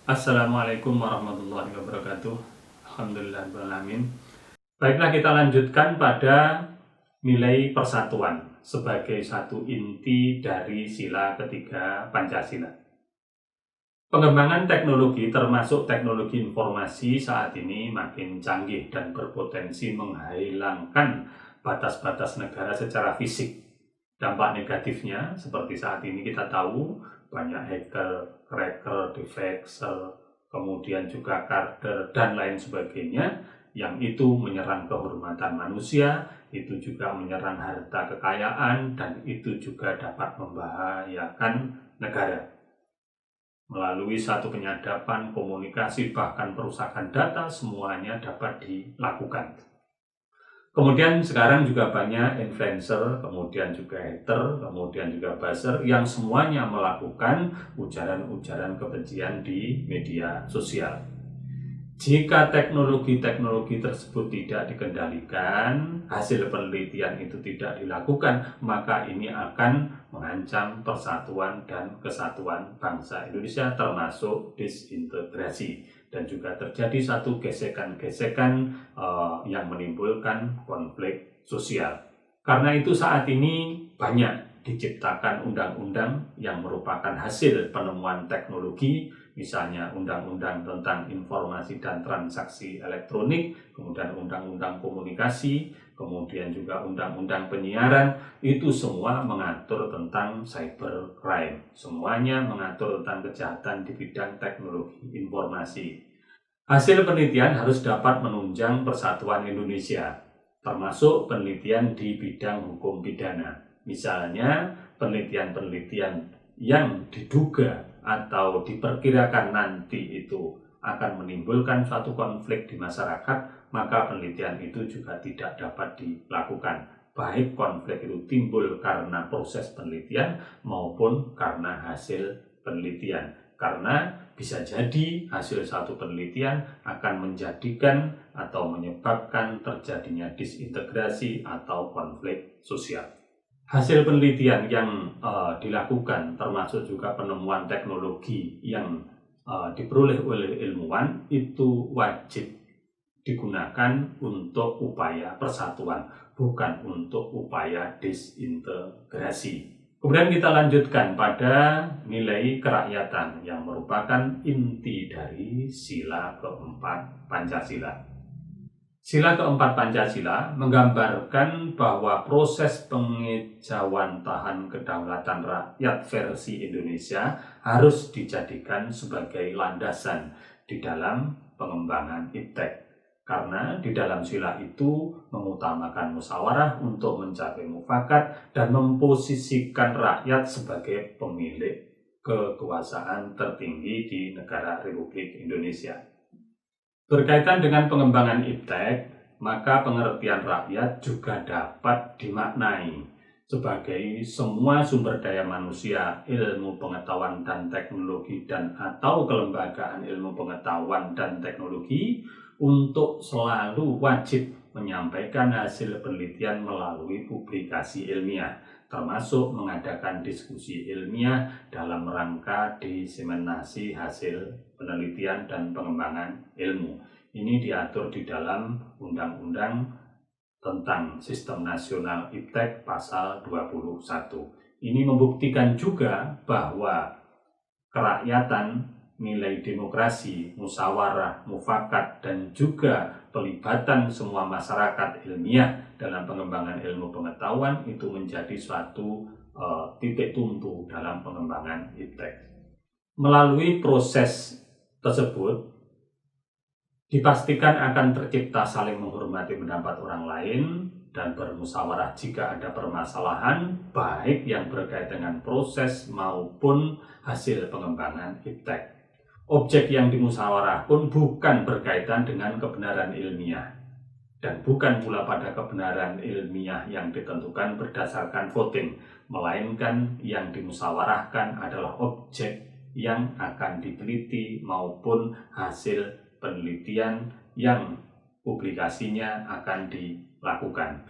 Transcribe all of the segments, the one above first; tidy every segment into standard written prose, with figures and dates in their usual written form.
Assalamualaikum warahmatullahi wabarakatuh. Alhamdulillahirrahmanirrahim. Baiklah, kita lanjutkan pada nilai persatuan sebagai satu inti dari sila ketiga Pancasila. Pengembangan teknologi termasuk teknologi informasi saat ini makin canggih dan berpotensi menghilangkan batas-batas negara secara fisik. Dampak negatifnya seperti saat ini kita tahu banyak hacker, cracker, defector, kemudian juga karder dan lain sebagainya yang itu menyerang kehormatan manusia, itu juga menyerang harta kekayaan, dan itu juga dapat membahayakan negara. Melalui satu penyadapan, komunikasi, bahkan perusakan data, semuanya dapat dilakukan. Kemudian sekarang juga banyak influencer, kemudian juga hater, kemudian juga buzzer yang semuanya melakukan ujaran-ujaran kebencian di media sosial. Jika teknologi-teknologi tersebut tidak dikendalikan, hasil penelitian itu tidak dilakukan, maka ini akan mengancam persatuan dan kesatuan bangsa Indonesia termasuk disintegrasi. Dan juga terjadi satu gesekan-gesekan yang menimbulkan konflik sosial. Karena itu saat ini banyak diciptakan undang-undang yang merupakan hasil penemuan teknologi, misalnya undang-undang tentang informasi dan transaksi elektronik, kemudian undang-undang komunikasi, kemudian juga undang-undang penyiaran, itu semua mengatur tentang cybercrime. Semuanya mengatur tentang kejahatan di bidang teknologi informasi. Hasil penelitian harus dapat menunjang persatuan Indonesia, termasuk penelitian di bidang hukum pidana. Misalnya, penelitian-penelitian yang diduga atau diperkirakan nanti itu akan menimbulkan suatu konflik di masyarakat, maka penelitian itu juga tidak dapat dilakukan. Baik konflik itu timbul karena proses penelitian maupun karena hasil penelitian. Karena bisa jadi hasil satu penelitian akan menjadikan atau menyebabkan terjadinya disintegrasi atau konflik sosial. Hasil penelitian yang dilakukan termasuk juga penemuan teknologi yang diperoleh oleh ilmuwan itu wajib digunakan untuk upaya persatuan, bukan untuk upaya disintegrasi. Kemudian kita lanjutkan pada nilai kerakyatan yang merupakan inti dari sila keempat Pancasila. Sila keempat Pancasila menggambarkan bahwa proses pengejawantahan kedaulatan rakyat versi Indonesia harus dijadikan sebagai landasan di dalam pengembangan iptek. Karena di dalam sila itu mengutamakan musyawarah untuk mencapai mufakat dan memposisikan rakyat sebagai pemilik kekuasaan tertinggi di negara Republik Indonesia. Berkaitan dengan pengembangan iptek, maka pengertian rakyat juga dapat dimaknai sebagai semua sumber daya manusia, ilmu pengetahuan dan teknologi dan atau kelembagaan ilmu pengetahuan dan teknologi untuk selalu wajib menyampaikan hasil penelitian melalui publikasi ilmiah, termasuk mengadakan diskusi ilmiah dalam rangka diseminasi hasil penelitian dan pengembangan ilmu. Ini diatur di dalam Undang-Undang tentang Sistem Nasional Iptek pasal 21. Ini membuktikan juga bahwa kerakyatan, nilai demokrasi, musyawarah, mufakat, dan juga pelibatan semua masyarakat ilmiah dalam pengembangan ilmu pengetahuan itu menjadi suatu titik tumpu dalam pengembangan iptek. Melalui proses tersebut, dipastikan akan tercipta saling menghormati pendapat orang lain dan bermusyawarah jika ada permasalahan, baik yang berkaitan dengan proses maupun hasil pengembangan iptek. Objek yang dimusyawarah pun bukan berkaitan dengan kebenaran ilmiah dan bukan pula pada kebenaran ilmiah yang ditentukan berdasarkan voting, melainkan yang dimusyawarahkan adalah objek yang akan diteliti maupun hasil penelitian yang publikasinya akan dilakukan.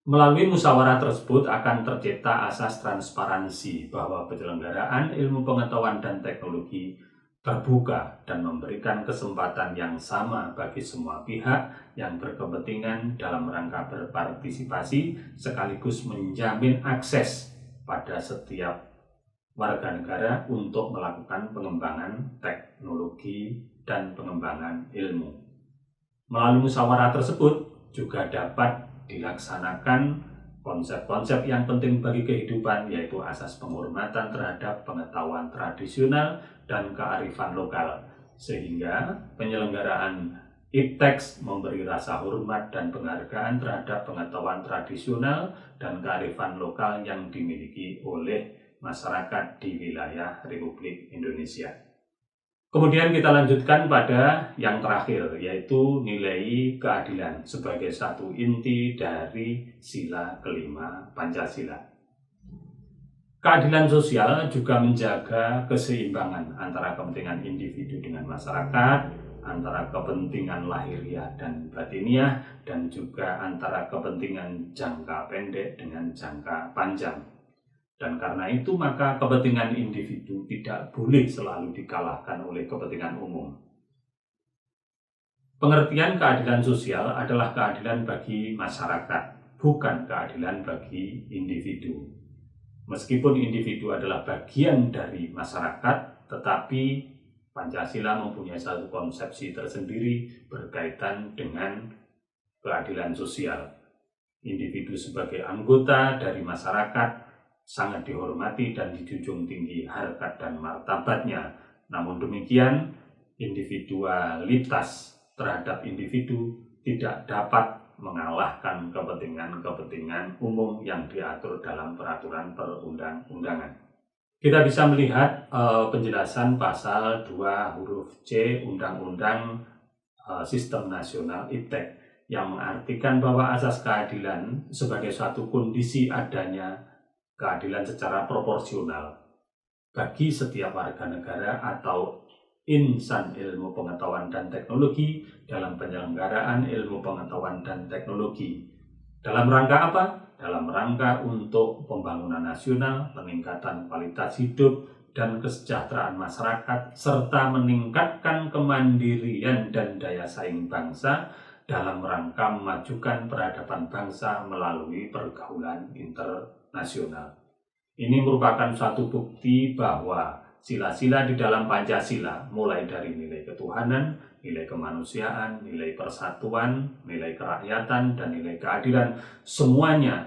Melalui musyawarah tersebut akan tercipta asas transparansi bahwa penyelenggaraan ilmu pengetahuan dan teknologi terbuka dan memberikan kesempatan yang sama bagi semua pihak yang berkepentingan dalam rangka berpartisipasi, sekaligus menjamin akses pada setiap warga negara untuk melakukan pengembangan teknologi dan pengembangan ilmu. Melalui musyawarah tersebut juga dapat dilaksanakan konsep-konsep yang penting bagi kehidupan, yaitu asas penghormatan terhadap pengetahuan tradisional dan kearifan lokal, sehingga penyelenggaraan IPTEX memberi rasa hormat dan penghargaan terhadap pengetahuan tradisional dan kearifan lokal yang dimiliki oleh masyarakat di wilayah Republik Indonesia. Kemudian kita lanjutkan pada yang terakhir, yaitu nilai keadilan sebagai satu inti dari sila kelima Pancasila. Keadilan sosial juga menjaga keseimbangan antara kepentingan individu dengan masyarakat, antara kepentingan lahiriah dan batiniah, dan juga antara kepentingan jangka pendek dengan jangka panjang. Dan karena itu maka kepentingan individu tidak boleh selalu dikalahkan oleh kepentingan umum. Pengertian keadilan sosial adalah keadilan bagi masyarakat, bukan keadilan bagi individu. Meskipun individu adalah bagian dari masyarakat, tetapi Pancasila mempunyai satu konsepsi tersendiri berkaitan dengan keadilan sosial. Individu sebagai anggota dari masyarakat sangat dihormati dan dijunjung tinggi harkat dan martabatnya. Namun demikian, individualitas terhadap individu tidak dapat mengalahkan kepentingan-kepentingan umum yang diatur dalam peraturan perundang-undangan. Kita bisa melihat penjelasan pasal 2 huruf C Undang-Undang Sistem Nasional IPTEK yang mengartikan bahwa asas keadilan sebagai suatu kondisi adanya keadilan secara proporsional bagi setiap warga negara atau insan ilmu pengetahuan dan teknologi dalam penyelenggaraan ilmu pengetahuan dan teknologi. Dalam rangka apa? Dalam rangka untuk pembangunan nasional, peningkatan kualitas hidup dan kesejahteraan masyarakat, serta meningkatkan kemandirian dan daya saing bangsa dalam rangka memajukan peradaban bangsa melalui pergaulan internasional. Ini merupakan suatu bukti bahwa sila-sila di dalam Pancasila, mulai dari nilai ketuhanan, nilai kemanusiaan, nilai persatuan, nilai kerakyatan, dan nilai keadilan, semuanya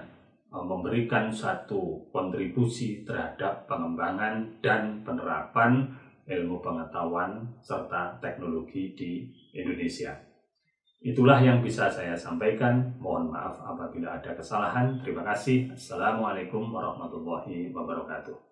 memberikan satu kontribusi terhadap pengembangan dan penerapan ilmu pengetahuan serta teknologi di Indonesia. Itulah yang bisa saya sampaikan. Mohon maaf apabila ada kesalahan. Terima kasih. Assalamualaikum warahmatullahi wabarakatuh.